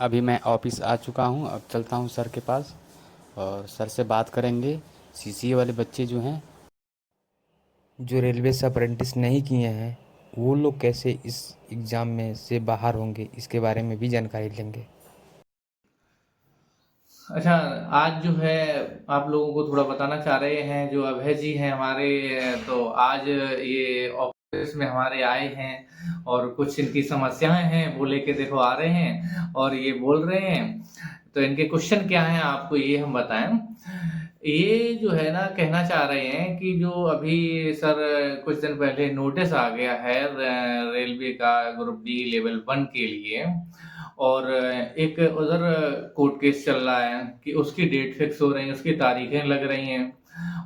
अभी मैं ऑफिस आ चुका हूँ। अब चलता हूँ सर के पास और सर से बात करेंगे। सीसीए वाले बच्चे जो हैं, जो रेलवे से अप्रेंटिस नहीं किए हैं, वो लोग कैसे इस एग्ज़ाम में से बाहर होंगे, इसके बारे में भी जानकारी लेंगे। अच्छा, आज जो है आप लोगों को थोड़ा बताना चाह रहे हैं, जो अभय जी हैं हमारे, तो आज ये ऑफिस में हमारे आए हैं और कुछ इनकी समस्याएं हैं वो लेके देखो आ रहे हैं और ये बोल रहे हैं। तो इनके क्वेश्चन क्या हैं आपको ये हम बताएं। ये जो है ना कहना चाह रहे हैं कि जो अभी सर कुछ दिन पहले नोटिस आ गया है रेलवे का ग्रुप डी लेवल 1 के लिए, और एक उधर कोर्ट केस चल रहा है कि उसकी डेट फिक्स हो रही है, उसकी तारीखें लग रही हैं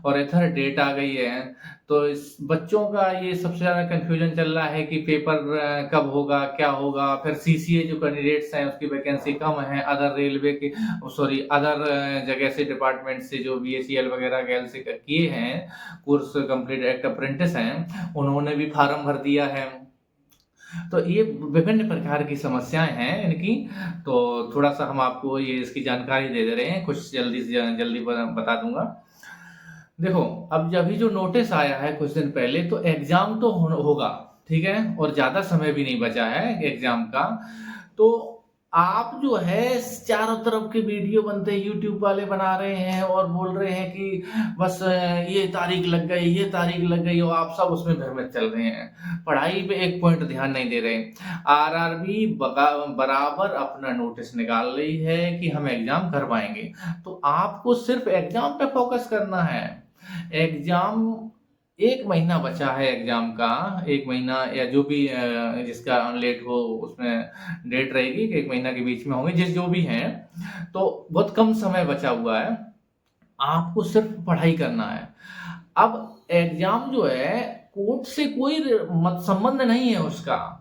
और इधर डेट आ गई है। तो इस बच्चों का ये सबसे ज़्यादा कन्फ्यूजन चल रहा है कि पेपर कब होगा, क्या होगा? फिर सीसीए जो कैंडिडेट्स हैं उसकी वैकेंसी कम है, अदर रेलवे के सॉरी अदर जगह से डिपार्टमेंट से जो बीएचईएल वगैरह गैल से किए हैं, कोर्स कंप्लीट एक्ट अप्रेंटिस हैं, उन्होंने भी फार्म भर दिया है। तो ये विभिन्न प्रकार की समस्याएँ हैं इनकी, तो थोड़ा-सा हम आपको ये इसकी जानकारी दे रहे हैं, कुछ जल्दी से जल्दी बता दूँगा। देखो, अब अभी जो नोटिस आया है कुछ दिन पहले, तो एग्ज़ाम तो होगा, ठीक है? और ज़्यादा समय भी नहीं बचा है एग्ज़ाम का। तो आप जो है चारों तरफ के वीडियो बनते हैं, यूट्यूब वाले बना रहे हैं और बोल रहे हैं कि बस ये तारीख लग गई, ये तारीख लग गई, और आप सब उसमें भ्रमित चल रहे हैं। पढ़ाई पे एक पॉइंट ध्यान नहीं दे रहे। आरआरबी बराबर अपना नोटिस निकाल रही है कि हम एग्ज़ाम करवाएँगे। तो आपको सिर्फ़ एग्ज़ाम पे फ़ोकस करना है। एग्ज़ाम 1 महीना बचा है एग्ज़ाम का, 1 महीना या जो भी जिसका लेट हो उसमें डेट रहेगी कि 1 महीना के बीच में होंगे, जो भी हैं, तो बहुत कम समय बचा हुआ है। आपको सिर्फ़ पढ़ाई करना है। अब एग्ज़ाम जो है कोर्ट से कोई मत संबंध नहीं है उसका।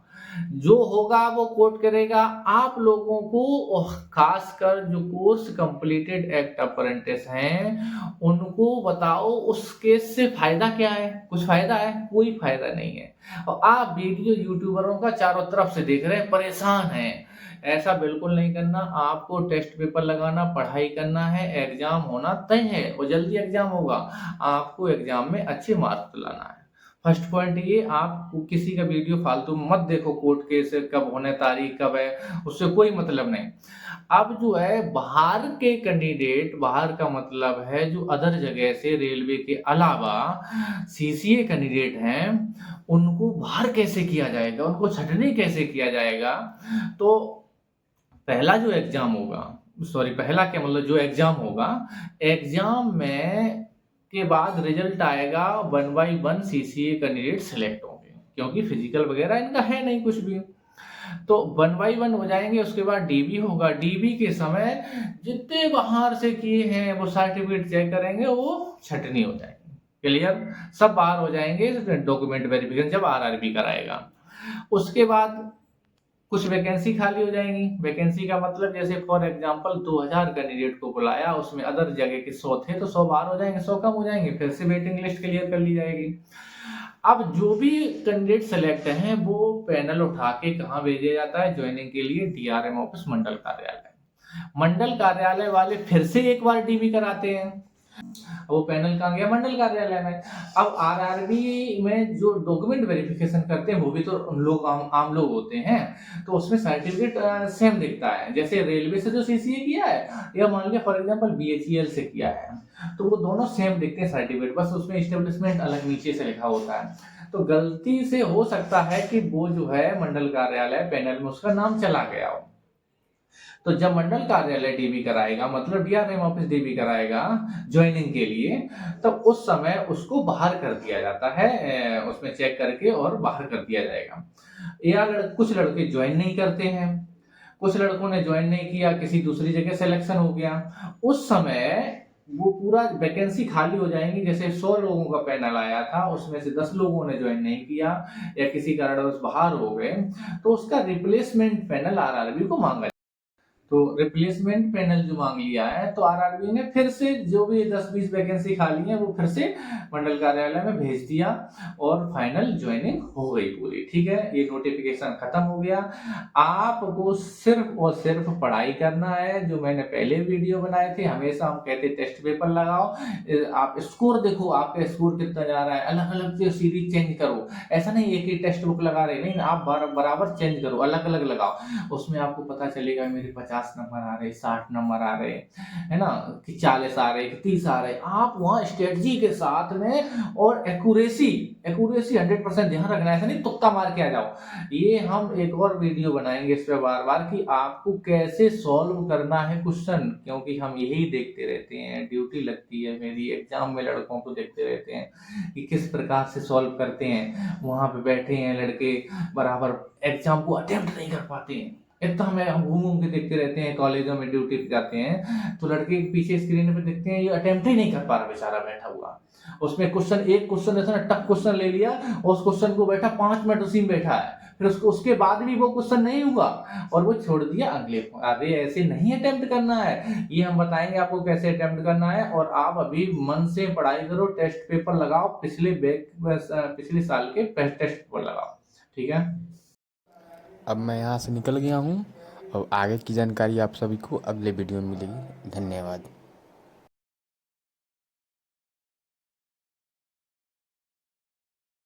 जो होगा वो कोर्ट करेगा। आप लोगों को ख़ासकर जो कोर्स कंप्लीटेड एक्ट अप्रेंटिस हैं, उनको बताओ उस केस से फ़ायदा क्या है? कुछ फ़ायदा है? कोई फ़ायदा नहीं है। और आप वीडियो यूट्यूबरों का चारों तरफ से देख रहे हैं, परेशान हैं। ऐसा बिल्कुल नहीं करना, आपको टेस्ट पेपर लगाना, पढ़ाई करना है, एग्ज़ाम होना तय है और जल्दी एग्ज़ाम होगा। आपको एग्ज़ाम में अच्छे मार्क्स लाना है। फर्स्ट पॉइंट ये, आप किसी का वीडियो फालतू मत देखो, कोर्ट केस कब होने, तारीख कब है, उससे कोई मतलब नहीं। अब जो है बाहर के कैंडिडेट, बाहर का मतलब है जो अदर जगह से रेलवे के अलावा सीसीए कैंडिडेट हैं, उनको बाहर कैसे किया जाएगा, उनको छँटनी कैसे किया जाएगा? तो पहला जो एग्ज़ाम होगा, सॉरी पहला क्या मतलब जो एग्ज़ाम होगा, एग्ज़ाम में के बाद रिज़ल्ट आएगा, 1 बाय 1 सीसीए कैंडिडेट सिलेक्ट होंगे, क्योंकि फिज़िकल वगैरह इनका है नहीं कुछ भी। तो 1 बाय 1 हो जाएँगे, उसके बाद डीबी होगा, डीबी के समय जितने बाहर से किए हैं वो सर्टिफ़िकेट चेक करेंगे, वो छँटनी हो जाएगी। क्लियर? सब बाहर हो जाएँगे डॉक्यूमेंट वेरिफ़िकेशन जब आरआरबी कराएगा। उसके बाद कुछ वैकेंसी खाली हो जाएँगी। वैकेंसी का मतलब जैसे फॉर एग्ज़ाम्पल 2000 कैंडिडेट को बुलाया, उसमें अदर जगह के 100 थे, तो 100 बाहर हो जाएँगे, 100 कम हो जाएँगे, फिर से वेटिंग लिस्ट क्लियर कर ली जाएगी। अब जो भी कैंडिडेट सेलेक्ट हैं, वो पैनल उठा के कहाँ भेजा जाता है जॉइनिंग के लिए? डीआरएम ऑफिस मंडल कार्यालय। मंडल कार्यालय वाले फिर से एक बार डीबी कराते हैं। वो पैनल कहाँ गया? मंडल कार्यालय में। अब आरआरबी में जो डॉक्यूमेंट वेरिफिकेशन करते हैं वो भी तो लोग आम लोग होते हैं, तो उसमें सर्टिफिकेट सेम दिखता है। जैसे रेलवे से जो सीसीए किया है या मान लिया फॉर एग्जांपल बीएचईएल से किया है, तो वो दोनों सेम दिखते हैं सर्टिफिकेट, बस उसमें एस्टेब्लिशमेंट अलग नीचे से लिखा होता है। तो गलती से हो सकता है कि वो जो है मंडल कार्यालय पैनल में उसका नाम चला गया हो। तो जब मंडल कार्यालय डीबी कराएगा, मतलब डीआरएम ऑफिस डीबी कराएगा ज्वाइनिंग के लिए, तब उस समय उसको बाहर कर दिया जाता है, उसमें चेक करके और बाहर कर दिया जाएगा। या कुछ लड़के ज्वाइन नहीं करते हैं, कुछ लड़कों ने ज्वाइन नहीं किया, किसी दूसरी जगह सिलेक्शन हो गया, उस समय वो पूरा वैकेंसी खाली हो जाएंगी। जैसे 100 लोगों का पैनल आया था, उसमें से 10 लोगों ने ज्वाइन नहीं किया या किसी कारणवश बाहर हो गए, तो उसका रिप्लेसमेंट पैनल आरआरबी को मांगा। तो रिप्लेसमेंट पैनल जो मांग लिया है, तो आरआरबी ने फिर से जो भी 10-20 वैकेंसी खाली है वो फिर से मंडल कार्यालय में भेज दिया और फाइनल ज्वाइनिंग हो गई पूरी। ठीक है, ये नोटिफिकेशन खत्म हो गया। आपको सिर्फ और सिर्फ पढ़ाई करना है। जो मैंने पहले वीडियो बनाए थे, हमेशा हम कहते टेस्ट पेपर लगाओ, आप स्कोर देखो आपका स्कोर कितना जा रहा है, अलग अलग से सीरीज चेंज करो। ऐसा नहीं एक ही टेक्स्ट बुक लगा रहे, नहीं, आप बराबर चेंज करो, अलग अलग लगाओ। उसमें आपको पता चलेगा मेरे 50 नंबर आ रहे, 60 नंबर आ रहे, है ना, कि 40 आ रहे, कि 30 आ रहे। आप वहाँ स्ट्रेटजी के साथ में और एक्यूरेसी 100% ध्यान रखना है, ऐसा नहीं तुक्का मार के आ जाओ। ये हम एक और वीडियो बनाएंगे इस पे बार बार कि आपको कैसे सॉल्व करना है क्वेश्चन, क्योंकि हम यही देखते रहते हैं, ड्यूटी लगती है मेरी एग्जाम में, लड़कों को देखते रहते हैं कि किस प्रकार से सॉल्व करते हैं। वहां पे बैठे हैं लड़के, बराबर एग्जाम को अटेम्प्ट नहीं कर पाते हैं। इतना हम घूम घूम के देखते रहते हैं, कॉलेजों में ड्यूटी पे जाते हैं तो लड़के पीछे स्क्रीन पे देखते हैं, ये अटेम्प्ट ही नहीं कर पा रहा बेचारा बैठा हुआ। उसमें एक क्वेश्चन ऐसा ना टफ क्वेश्चन ले लिया और उस क्वेश्चन को बैठा 5 मिनट उसी में बैठा है, फिर उसके बाद भी वो क्वेश्चन नहीं हुआ और वो छोड़ दिया अगले को। अरे ऐसे नहीं अटेम्प्ट करना है, ये हम बताएंगे आपको कैसे अटेम्प्ट करना है। और आप अभी मन से पढ़ाई करो, टेस्ट पेपर लगाओ, पिछले साल के टेस्ट पेपर लगाओ। ठीक है, अब मैं यहाँ से निकल गया हूँ और आगे की जानकारी आप सभी को अगले वीडियो में मिलेगी। धन्यवाद।